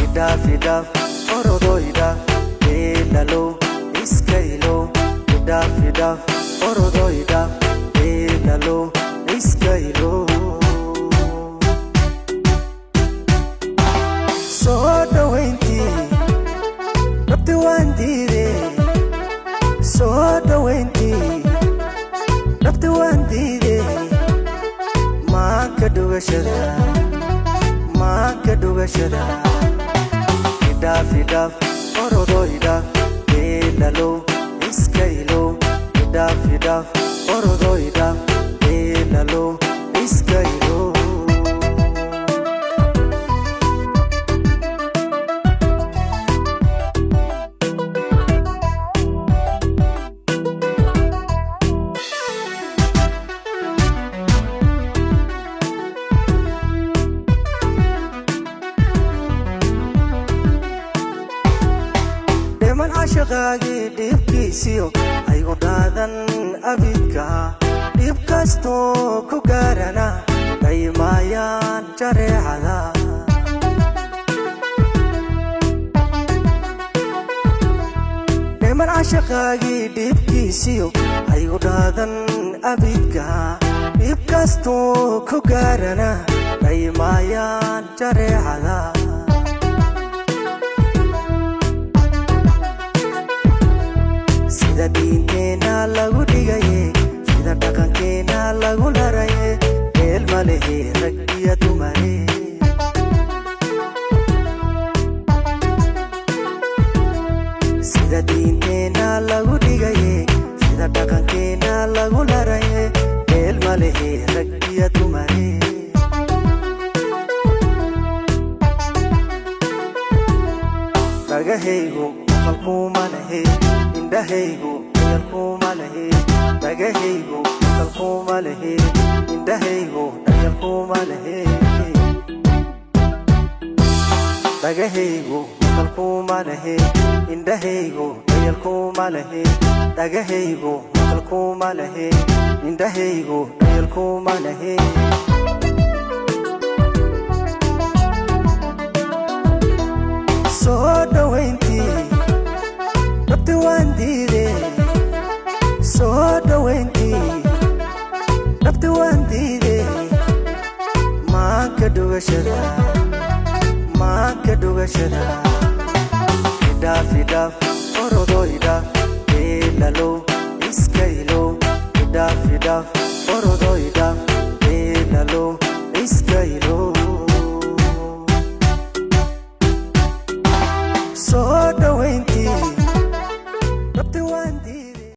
Idaf orodo idaf elalo iskailo idaf orodo idaf elalo iskailo sodo wenti rabti wandire sodo wenti rabti wandire ma kadugashada idaf orodo idaf elalo iskailo idaf orodo idaf elalo iskailo shaqaagi dhibkiisiyo ay u dhaadan abidka dhibkasto ku gaarana daymaayaan jareecada deman shaqaagi dhibkiisiyo ay u dhaadan abidka dhibkasto ku gaarana daymaayaan jareecada sida diinteena lagu dhigaye sida dhaqankeena lagu laraye meel malehe rag iyo dumare sida diinteena lagu dhigaye sida dhaqankeena lagu laraye meel malehe rag iyo dumare dhagahaygu qalkuma lahe indahaygu dhayalkuma lahe dhagahaygu qalkuma lahe indahaygu dhayalkuma lahe dhagahaygu qalkuma lahe indahaygu dhayalkuma lahe dhagahaygu qalkuma lahe indahaygu dhayalkuma lahe soo dhawaynti rabti wandire soo dhawaynti rabti wandire ma kadugashada idaf orodo idaf elalo iskailo idaf orodo idaf elalo iskailo